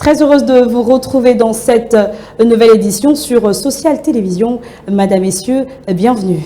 Très heureuse de vous retrouver dans cette nouvelle édition sur Social Télévision. Madame, Messieurs, bienvenue.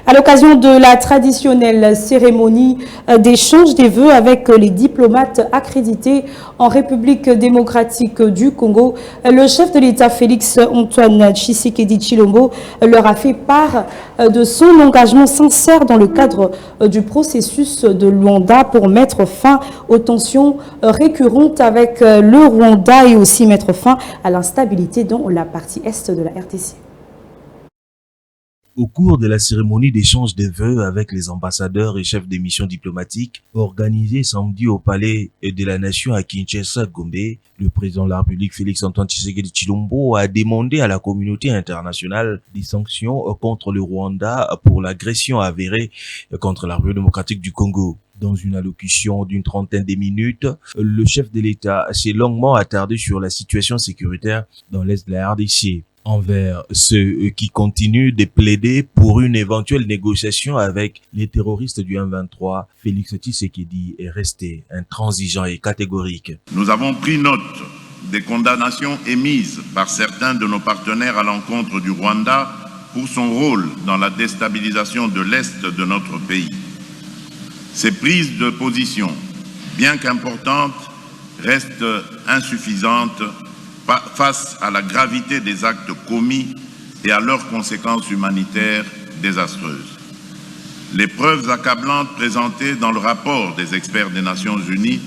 À l'occasion de la traditionnelle cérémonie d'échange des vœux avec les diplomates accrédités en République démocratique du Congo, le chef de l'État Félix Antoine Tshisekedi Tshilombo leur a fait part de son engagement sincère dans le cadre du processus de Luanda pour mettre fin aux tensions récurrentes avec le Rwanda et aussi mettre fin à l'instabilité dans la partie est de la RDC. Au cours de la cérémonie d'échange des vœux avec les ambassadeurs et chefs des missions diplomatiques organisée samedi au Palais de la Nation à Kinshasa, Gombe, le président de la République Félix Antoine Tshisekedi Tshilombo a demandé à la communauté internationale des sanctions contre le Rwanda pour l'agression avérée contre la République démocratique du Congo. Dans une allocution d'une trentaine de minutes, le chef de l'État s'est longuement attardé sur la situation sécuritaire dans l'est de la RDC. Envers ceux qui continuent de plaider pour une éventuelle négociation avec les terroristes du M23, Félix Tshisekedi est resté intransigeant et catégorique. Nous avons pris note des condamnations émises par certains de nos partenaires à l'encontre du Rwanda pour son rôle dans la déstabilisation de l'Est de notre pays. Ces prises de position, bien qu'importantes, restent insuffisantes face à la gravité des actes commis et à leurs conséquences humanitaires désastreuses. Les preuves accablantes présentées dans le rapport des experts des Nations Unies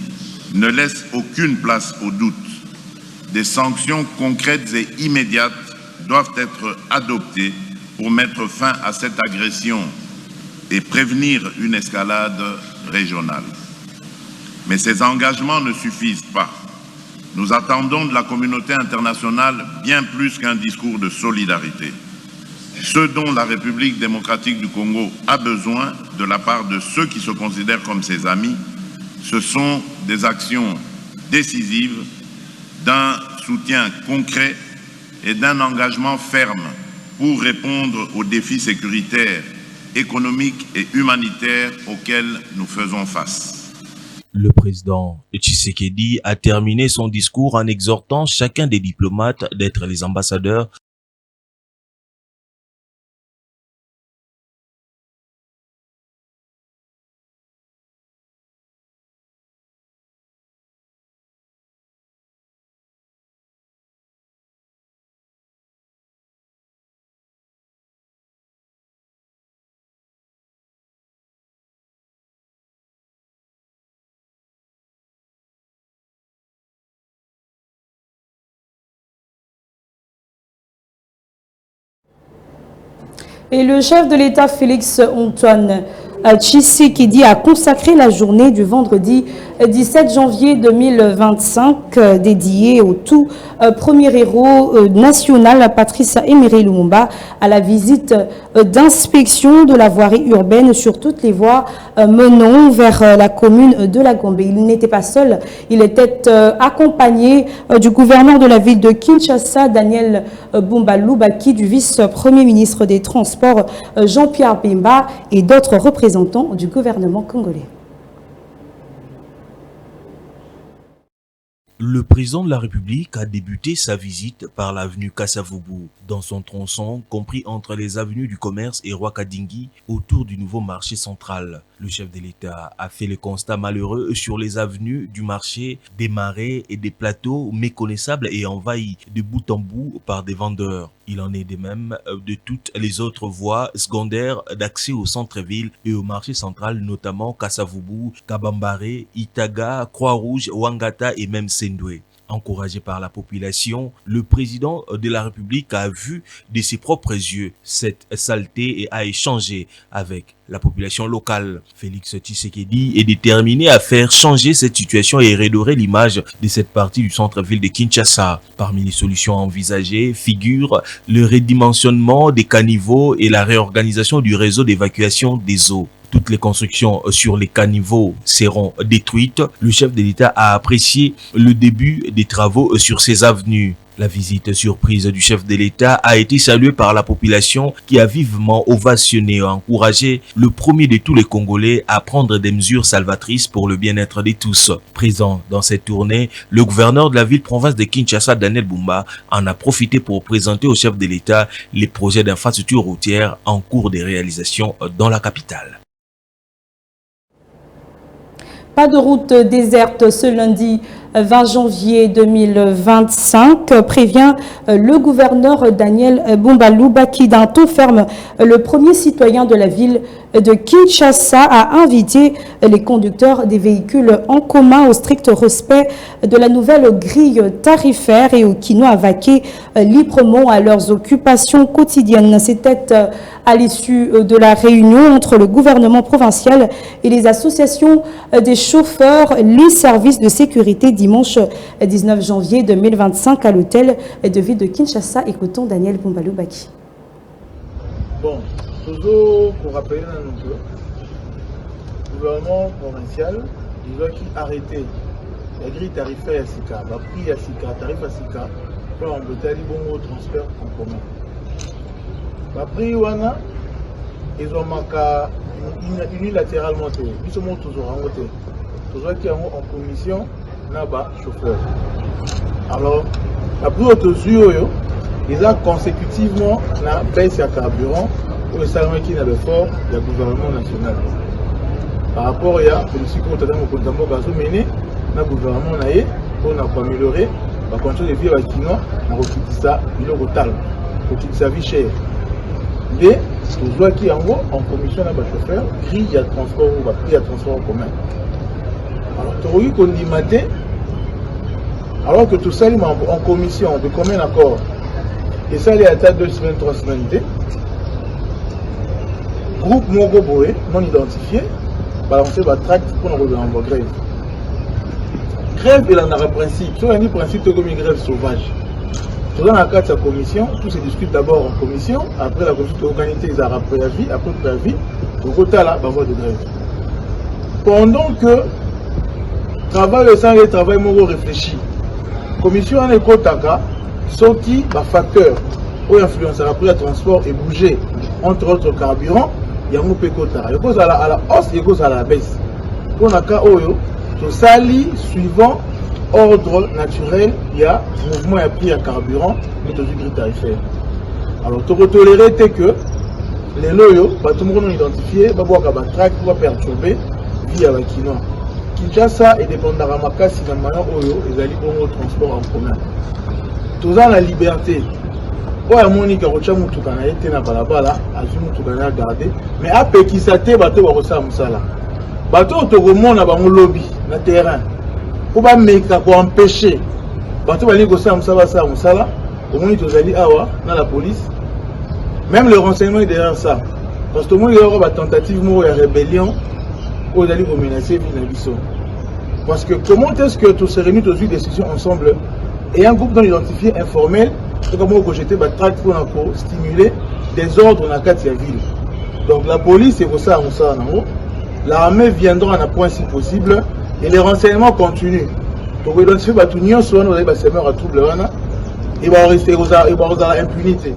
ne laissent aucune place au doute. Des sanctions concrètes et immédiates doivent être adoptées pour mettre fin à cette agression et prévenir une escalade régionale. Mais ces engagements ne suffisent pas. Nous attendons de la communauté internationale bien plus qu'un discours de solidarité. Ce dont la République démocratique du Congo a besoin de la part de ceux qui se considèrent comme ses amis, ce sont des actions décisives, d'un soutien concret et d'un engagement ferme pour répondre aux défis sécuritaires, économiques et humanitaires auxquels nous faisons face. Le président Tshisekedi a terminé son discours en exhortant chacun des diplomates d'être les ambassadeurs Et le chef de l'État Félix Antoine Tshisekedi a consacré la journée du vendredi 17 janvier 2025 dédiée au tout premier héros national Patrice Emery Lumumba à la visite d'inspection de la voirie urbaine sur toutes les voies menant vers la commune de la Gombe. Il n'était pas seul, il était accompagné du gouverneur de la ville de Kinshasa, Daniel Bumba Lubaki, du vice-premier ministre des Transports Jean-Pierre Bemba et d'autres représentants du gouvernement congolais. Le président de la République a débuté sa visite par l'avenue Kasavubu, dans son tronçon compris entre les avenues du commerce et Rwakadingi autour du nouveau marché central. Le chef de l'État a fait le constat malheureux sur les avenues du marché, des marais et des plateaux méconnaissables et envahis de bout en bout par des vendeurs. Il en est de même de toutes les autres voies secondaires d'accès au centre-ville et au marché central, notamment Kasavubu, Kabambare, Itaga, Croix-Rouge, Wangata et même Sendwe. Encouragé par la population, le président de la République a vu de ses propres yeux cette saleté et a échangé avec la population locale. Félix Tshisekedi est déterminé à faire changer cette situation et redorer l'image de cette partie du centre-ville de Kinshasa. Parmi les solutions envisagées figurent le redimensionnement des caniveaux et la réorganisation du réseau d'évacuation des eaux. Toutes les constructions sur les caniveaux seront détruites. Le chef de l'État a apprécié le début des travaux sur ces avenues. La visite surprise du chef de l'État a été saluée par la population qui a vivement ovationné et encouragé le premier de tous les Congolais à prendre des mesures salvatrices pour le bien-être de tous. Présent dans cette tournée, le gouverneur de la ville-province de Kinshasa, Daniel Bumba, en a profité pour présenter au chef de l'État les projets d'infrastructure routière en cours de réalisation dans la capitale. Pas de route déserte ce lundi 20 janvier 2025, prévient le gouverneur Daniel Bumba qui d'un ton ferme, le premier citoyen de la ville de Kinshasa a invité les conducteurs des véhicules en commun au strict respect de la nouvelle grille tarifaire et aux Kinois à vaquer librement à leurs occupations quotidiennes. C'était à l'issue de la réunion entre le gouvernement provincial et les associations des chauffeurs, les services de sécurité dimanche 19 janvier 2025 à l'hôtel de ville de Kinshasa. Écoutons Daniel Bumba. Bon, toujours pour rappeler le gouvernement provincial, il doit arrêter la grille tarifaire à Sika, la prix à Sika, tarif à Sika, pour embêter les bons transferts en commun. La prix wana, ils ont manqué unilatéralement, ils sont toujours en côté. Toujours qui sont en commission, n'a-bas chauffeur. Alors, la prix autosuyo, ils ont consécutivement la baisse à carburant pour le salaire qui n'a le fort du gouvernement national. Par rapport à celui qui a mené le gouvernement pour améliorer la condition de vie à Kinois, on a ça, il est sa vie chère. Mais, toujours qui en commission n'a pas chauffeur, grille à transport ou prix à transport en commun. Alors, tu as qu'on dit matin, alors que tout ça en commission, de combien d'accord? Et ça, il y a 2 semaines, 3 semaines. Groupe Mogoboé, non identifié, balancer la tract pour nous revenir en grève. Grève, il en a un principe. Sur un principe, c'est comme une grève sauvage. Dans la carte de la commission, tout se discute d'abord en commission, après la commission organisée, ils ont préavis, après préavis, au côté là, voie de grève. Pendant que travail sans les travail mogo réfléchi, commission en écotaka, sorti par facteur où influencera après le transport et bouger entre autres carburants, il y a un peu kota. Il y a à la hausse, il y a à la baisse. Pour le cas où tout ça suivant ordre naturel, il y a mouvement et prix à carburant, mais tout le tarifaire. Alors, tu peux tolérer que les loyaux, pas tout le monde identifié, va voir qu'à track pour perturber via la Kinois. Kinshasa est dépendant de Makasi, dans le manière où ils allaient au transport en commun. Tout ça, la liberté. Il y a des gens qui ont été dans balabala, mais après qui s'attendent, ils vont faire ça. Ils vont faire un lobby dans le terrain. Pour empêcher. Ils vont faire ça. Dans la police. Même le renseignement est derrière ça. Parce que tout le monde y a une tentative de rébellion où ils vont menacer la vie. Parce que comment est-ce que tous se réunissent aux décisions ensemble et un groupe non identifié informel, c'est comme on jeter la traque pour stimuler des ordres dans la ville. Donc la police, c'est pour ça, l'armée viendra à un point si possible et les renseignements continuent. Donc identifier tout le monde, soit nous allons se mettre à trouble, et va rester aux impunité.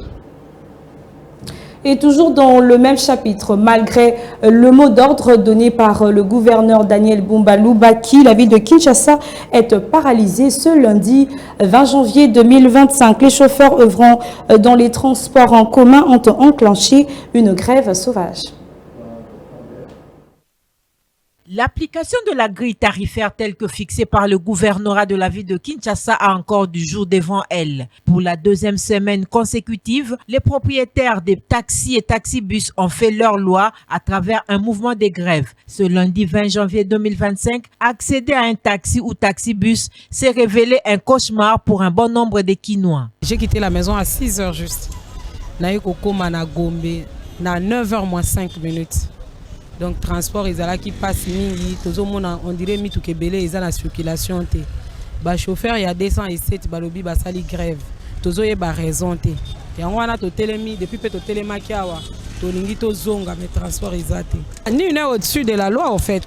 Et toujours dans le même chapitre, malgré le mot d'ordre donné par le gouverneur Daniel Bumba Lubaki, la ville de Kinshasa est paralysée ce lundi 20 janvier 2025. Les chauffeurs œuvrant dans les transports en commun ont enclenché une grève sauvage. L'application de la grille tarifaire telle que fixée par le gouvernorat de la ville de Kinshasa a encore du jour devant elle. Pour la 2e semaine consécutive, les propriétaires des taxis et taxibus ont fait leur loi à travers un mouvement de grève. Ce lundi 20 janvier 2025, accéder à un taxi ou taxibus s'est révélé un cauchemar pour un bon nombre de Kinois. J'ai quitté la maison à 6h juste. Na Gombe, na 9h moins 5 minutes. Donc transport ils là qui passe mingi tout le monde on dirait mitu kebele ils ont la circulation té ba chauffeur il y a 207 balobi ba sali grève tozo ye ba raison té et on a to telemi depuis peut to telema kiawa tolingi tozonga mais transport ezate. Ni est au-dessus de la loi en fait.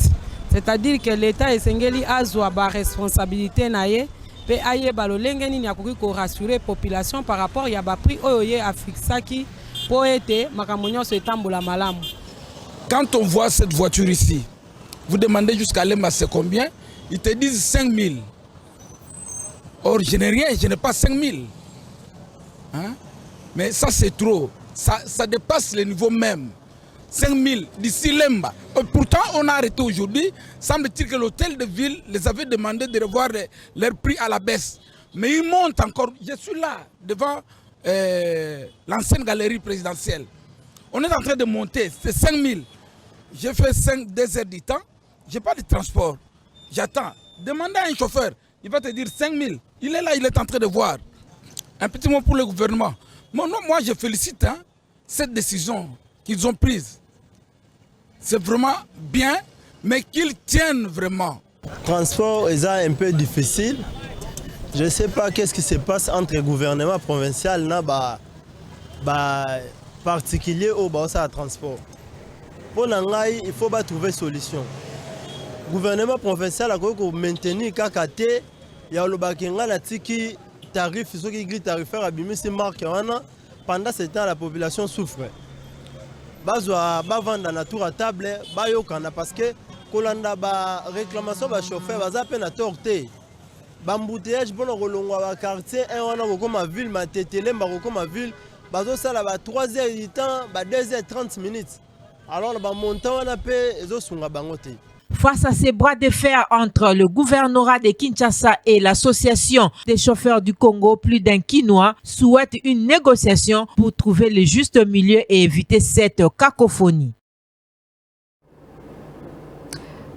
C'est-à-dire que l'État esengeli azwa ba responsabilité na ye pe aye balolenge nini akoki ko rassurer population par rapport ya ba prix oyo ye afixaki po ete makambo nyonso etambola malamu. Quand on voit cette voiture ici, vous demandez jusqu'à Lemba c'est combien? Ils te disent 5 000. Or, je n'ai rien, je n'ai pas 5 000. Hein? Mais ça, c'est trop. Ça dépasse le niveau même. 5 000 d'ici Lemba. Pourtant, on a arrêté aujourd'hui. Semble-t-il que l'hôtel de ville les avait demandé de revoir leur prix à la baisse. Mais ils montent encore. Je suis là, devant l'ancienne galerie présidentielle. On est en train de monter. C'est 5 000. J'ai fait 2 heures du temps. Je n'ai pas de transport. J'attends. Demandez à un chauffeur. Il va te dire 5 000. Il est là, il est en train de voir. Un petit mot pour le gouvernement. Moi, je félicite cette décision qu'ils ont prise. C'est vraiment bien, mais qu'ils tiennent vraiment. Le transport est un peu difficile. Je ne sais pas qu'est-ce qui se passe entre le gouvernement provincial et particulier au transport. Pour l'anglais, il faut trouver une solution. Le gouvernement provincial a maintenu KKT. Il y a le tarif, ceux qui grillent tarifaire pendant ce temps, la population souffre. Bazwa vendre na tour à table, parce que kolanda ba réclamation ba chauffeur baza peine à torter. Bambouteillage bon rolongwa ba quartier un wana ko comme ville matetele ba ko comme ville bazo sala ba 3h du temps ba 2h30 minutes. Alors ba montant wana pe ezo sunga bango te. Face à ces bras de fer entre le gouvernorat de Kinshasa et l'association des chauffeurs du Congo, plus d'un Kinois souhaite une négociation pour trouver le juste milieu et éviter cette cacophonie.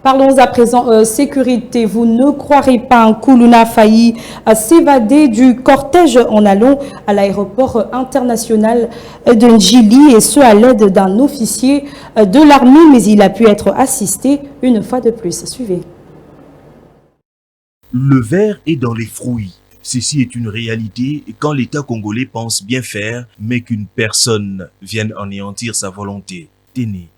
Parlons à présent sécurité. Vous ne croirez pas, un Koulouna a failli s'évader du cortège en allant à l'aéroport international de Njili, et ce à l'aide d'un officier de l'armée, mais il a pu être assisté une fois de plus. Suivez. Le ver est dans les fruits. Ceci est une réalité quand l'État congolais pense bien faire, mais qu'une personne vienne anéantir sa volonté.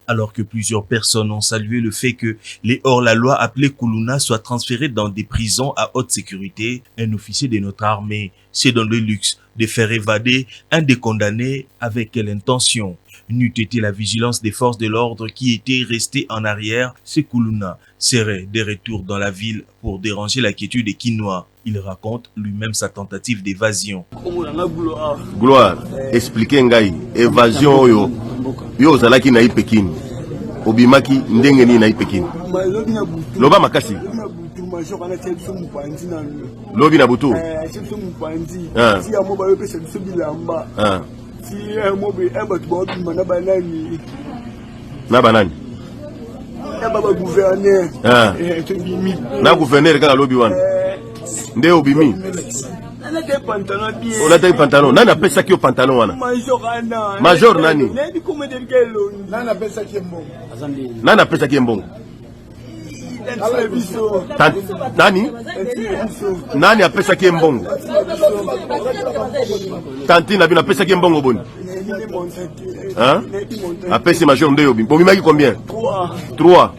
Alors que plusieurs personnes ont salué le fait que les hors-la-loi appelés Koulouna soient transférés dans des prisons à haute sécurité, un officier de notre armée s'est donné le luxe de faire évader un des condamnés. Avec quelle intention? N'eût été la vigilance des forces de l'ordre qui étaient restées en arrière, ce Koulouna serait de retour dans la ville pour déranger la quiétude des Kinois. Il raconte lui-même sa tentative d'évasion. Gloire, expliquez ngai, évasion yo. Yo zalaki na Pekin. Obimaki ndenge ni na Pekin. Loba makasi. Lobi na butu. Na banani. Na gouverneur kaka lobi wana. Nde obimi. On a des pantalons. Nana pesa ki pantalon wana. Major nani. Nana pesa ki mbongo. Nani? Nani a pesa ki mbongo. Tantine a pesa ki mbongo boni. Hein? A pesa major nde obi. Bobi maki combien? 3.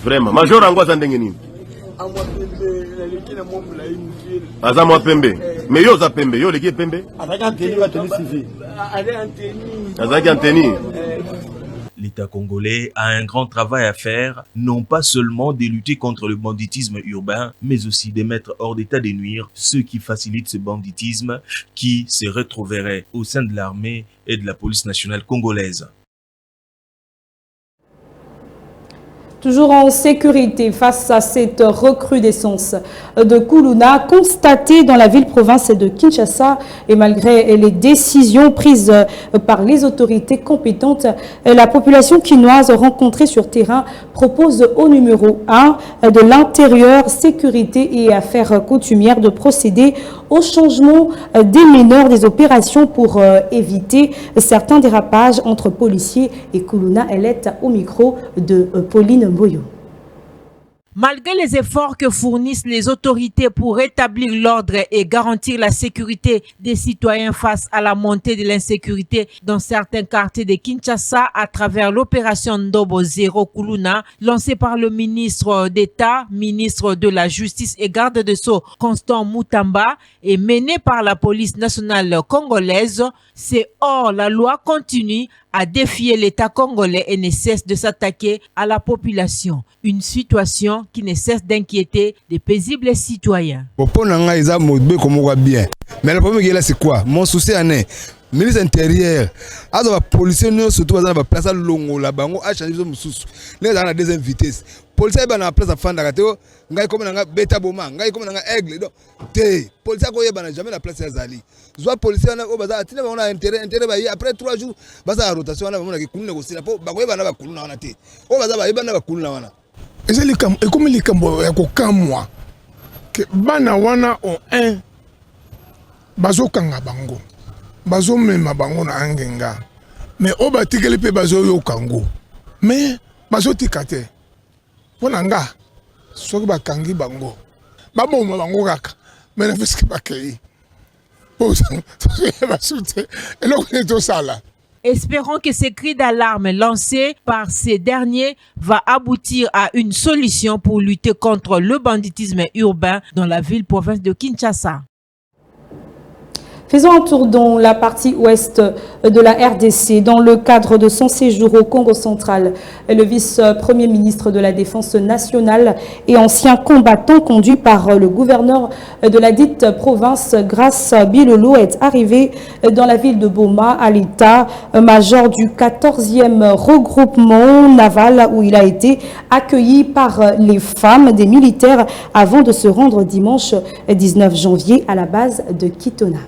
Vraiment. Major angwa zandenge nini? Azamwa pembe. Mais yo za pembe, yo leki pembe. Azaki anteni. L'État congolais a un grand travail à faire, non pas seulement de lutter contre le banditisme urbain, mais aussi de mettre hors d'état de nuire ceux qui facilitent ce banditisme, qui se retrouveraient au sein de l'armée et de la police nationale congolaise. Toujours en sécurité face à cette recrudescence de Koulouna constatée dans la ville-province de Kinshasa, et malgré les décisions prises par les autorités compétentes, la population kinoise rencontrée sur terrain propose au numéro 1 de l'intérieur, sécurité et affaires coutumières de procéder au changement des meneurs des opérations pour éviter certains dérapages entre policiers et Koulouna. Elle est au micro de Pauline Mboyo. Malgré les efforts que fournissent les autorités pour rétablir l'ordre et garantir la sécurité des citoyens face à la montée de l'insécurité dans certains quartiers de Kinshasa à travers l'opération Ndobo Zero Kuluna lancée par le ministre d'État, ministre de la Justice et garde de Sceaux Constant Mutamba et menée par la police nationale congolaise, c'est hors la loi continue à défier l'État congolais et ne cesse de s'attaquer à la population. Une situation qui ne cesse d'inquiéter des paisibles citoyens. Mais le problème là, c'est quoi? Mon souci est ministre intérieur, les policiers surtout dans la place longo la bango a changé de sous. Les dans la deuxième vitesse. Policiers dans la place à Fandakateo, ngai comme na beta boma, ngai comme na aigle. Donc, policiers ko yeba na jamais la place Zali. Soit policiers na au bazar, tina on a intérêt après 3 jours, bazar rotation na mona ki kunna ko sila po bango yeba na ba kunna wana te. O bazar ba yeba na ba kunna wana. Ezali kam e comme likambo ya ko kamwa. Que bana wana o un bazo kanga bango. Bazo mema bango na angenga mais o batikeli pe bazo yo kango mais bazo tikate pona nga soki bakangi bango baboma bango kaka mais na fiski bakei posa basute eloko to sala. Espérons que ces cris d'alarme lancés par ces derniers va aboutir à une solution pour lutter contre le banditisme urbain dans la ville-province de Kinshasa. Faisons un tour dans la partie ouest de la RDC. Dans le cadre de son séjour au Congo central, le vice-premier ministre de la Défense nationale et ancien combattant conduit par le gouverneur de la dite province, Grace Bilolo, est arrivé dans la ville de Boma à l'état-major du 14e regroupement naval où il a été accueilli par les femmes des militaires avant de se rendre dimanche 19 janvier à la base de Kitona.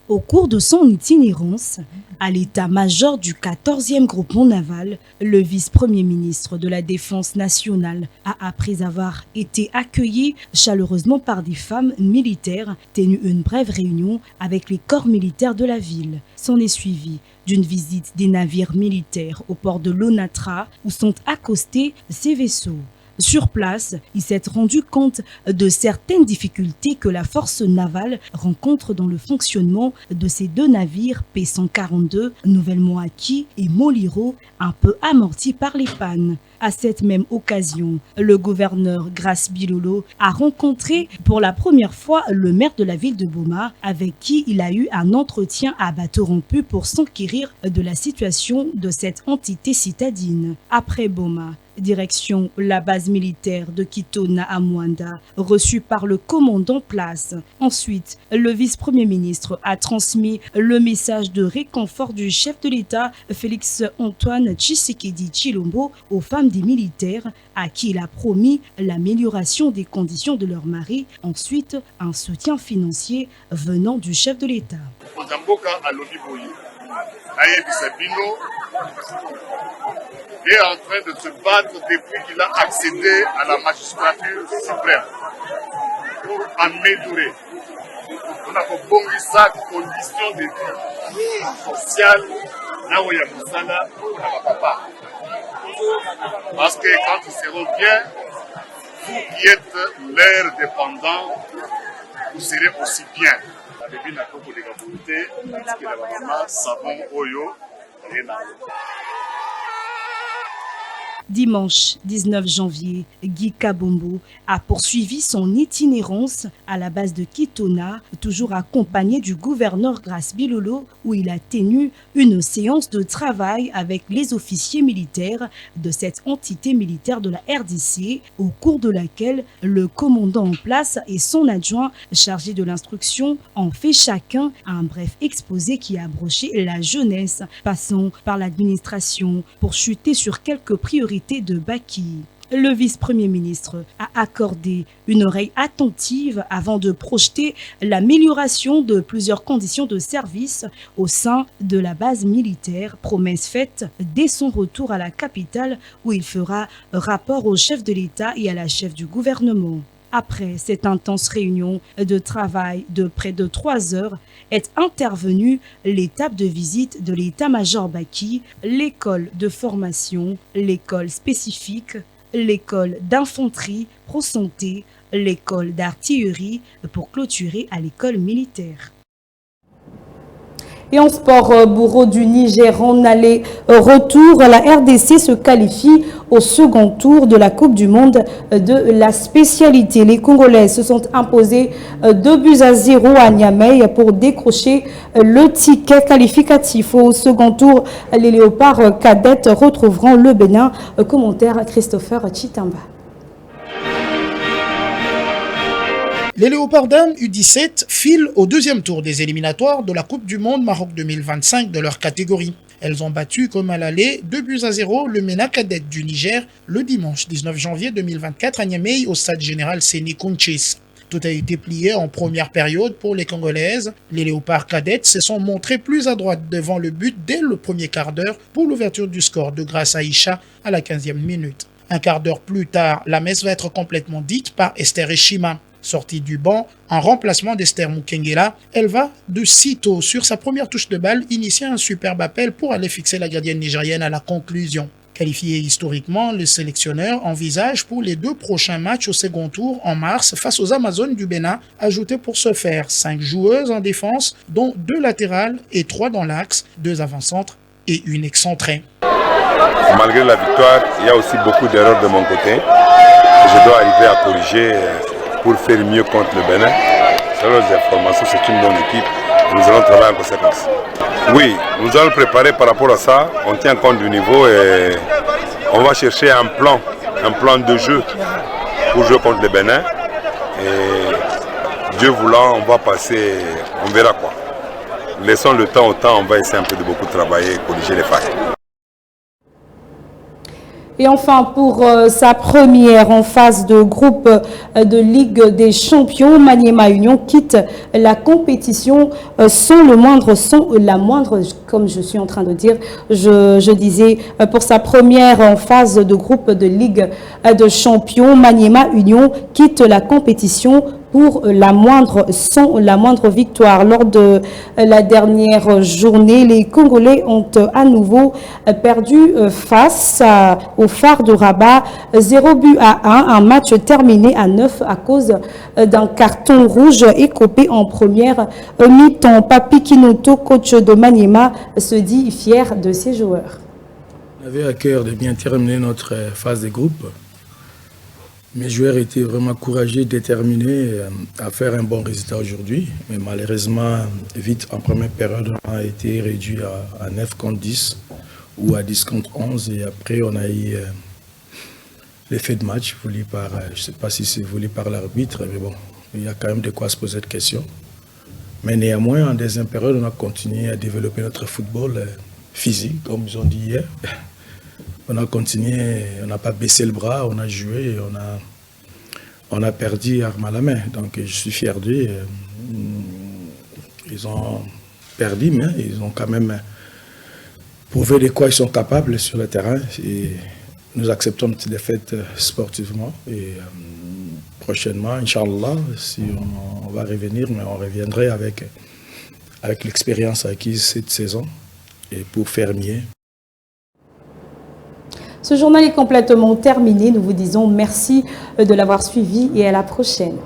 Au cours de son itinérance à l'état-major du 14e groupement naval, le vice-premier ministre de la Défense nationale a, après avoir été accueilli chaleureusement par des femmes militaires, tenu une brève réunion avec les corps militaires de la ville. S'en est suivi d'une visite des navires militaires au port de Lonatra où sont accostés ces vaisseaux. Sur place, il s'est rendu compte de certaines difficultés que la force navale rencontre dans le fonctionnement de ces deux navires P-142, nouvellement acquis, et Moliro, un peu amortis par les pannes. À cette même occasion, le gouverneur Grace Bilolo a rencontré pour la première fois le maire de la ville de Boma, avec qui il a eu un entretien à bateau rompu pour s'enquérir de la situation de cette entité citadine. Après Boma, direction la base militaire de Kitona à Mwanda, reçue par le commandant place. Ensuite, le vice-premier ministre a transmis le message de réconfort du chef de l'État, Félix Antoine Tshisekedi Tshilombo, aux femmes des militaires à qui il a promis l'amélioration des conditions de leur mari. Ensuite, un soutien financier venant du chef de l'État. Est en train de se battre depuis qu'il a accédé à la magistrature suprême pour améliorer. On a fait sa condition de vie sociale là où il y a Moussala, papa. Parce que quand ils seront bien, vous qui êtes leurs dépendants, vous serez aussi bien. La bébé n'a pas de l'égalité, parce que la maman savon oyo et n'a Dimanche 19 janvier, Guy Kabombo a poursuivi son itinérance à la base de Kitona, toujours accompagné du gouverneur Grace Bilolo, où il a tenu une séance de travail avec les officiers militaires de cette entité militaire de la RDC, au cours de laquelle le commandant en place et son adjoint chargé de l'instruction ont fait chacun un bref exposé qui a broché la jeunesse, passant par l'administration pour chuter sur quelques priorités de Baki. Le vice-premier ministre a accordé une oreille attentive avant de projeter l'amélioration de plusieurs conditions de service au sein de la base militaire, promesse faite dès son retour à la capitale où il fera rapport au chef de l'État et à la chef du gouvernement. Après cette intense réunion de travail de près de 3 heures, est intervenue l'étape de visite de l'état-major Baki, l'école de formation, l'école spécifique, l'école d'infanterie pro-santé, l'école d'artillerie pour clôturer à l'école militaire. Et en sport, bourreau du Niger en aller-retour, la RDC se qualifie au second tour de la Coupe du Monde de la spécialité. Les Congolais se sont imposés 2-0 à Niamey pour décrocher le ticket qualificatif. Au second tour, les Léopards cadettes retrouveront le Bénin. Commentaire Christopher Chitamba. Les Léopards dames U17 filent au deuxième tour des éliminatoires de la Coupe du Monde Maroc 2025 de leur catégorie. Elles ont battu comme à l'aller 2-0 le MENA cadette du Niger le dimanche 19 janvier 2024 à Niamey au stade général Séné Kounchis. Tout a été plié en première période pour les Congolaises. Les Léopards cadettes se sont montrés plus à droite devant le but dès le premier quart d'heure pour l'ouverture du score de Grace Aïcha à la 15e minute. Un quart d'heure plus tard, la messe va être complètement dite par Esther Eshima. Sortie du banc, en remplacement d'Esther Mukengela, elle va de sitôt sur sa première touche de balle initier un superbe appel pour aller fixer la gardienne nigérienne à la conclusion. Qualifié historiquement, le sélectionneur envisage pour les 2 prochains matchs au second tour en mars face aux Amazones du Bénin, ajouter pour ce faire 5 joueuses en défense, dont 2 latérales et 3 dans l'axe, 2 avant-centres et 1 excentrée. Malgré la victoire, il y a aussi beaucoup d'erreurs de mon côté. Je dois arriver à corriger pour faire mieux contre le Bénin. Selon les informations, c'est une bonne équipe. Nous allons travailler en conséquence. Oui, nous allons préparer par rapport à ça. On tient compte du niveau et on va chercher un plan de jeu pour jouer contre le Bénin. Et Dieu voulant, on va passer, on verra quoi. Laissons le temps au temps, on va essayer un peu de beaucoup travailler et corriger les failles. Et enfin, pour sa première en phase de groupe de Ligue des Champions, Maniema Union quitte la compétition sans la moindre, comme je suis en train de dire, je disais, pour sa première en phase de groupe de Ligue de Champions, Maniema Union quitte la compétition sans la moindre victoire. Lors de la dernière journée, les Congolais ont à nouveau perdu face au Phare de Rabat, 0-1, un match terminé à 9 à cause d'un carton rouge écopé en première mi-temps. Papi Kinoto, coach de Maniema, se dit fier de ses joueurs. On avait à cœur de bien terminer notre phase de groupe. Mes joueurs étaient vraiment courageux, déterminés à faire un bon résultat aujourd'hui. Mais malheureusement, vite en première période, on a été réduit à 9 contre 10 ou à 10 contre 11. Et après, on a eu l'effet de match voulu par, je ne sais pas si c'est voulu par l'arbitre, mais bon, il y a quand même de quoi se poser de questions. Mais néanmoins, en deuxième période, on a continué à développer notre football physique, comme ils ont dit hier. On a continué, on n'a pas baissé le bras, on a joué, on a perdu arme à la main. Donc je suis fier d'eux. Ils ont perdu, mais ils ont quand même prouvé de quoi ils sont capables sur le terrain. Et nous acceptons une petite défaite sportivement. Et prochainement, Inch'Allah, si on va revenir, mais on reviendrait avec l'expérience acquise cette saison et pour faire mieux. Ce journal est complètement terminé. Nous vous disons merci de l'avoir suivi et à la prochaine.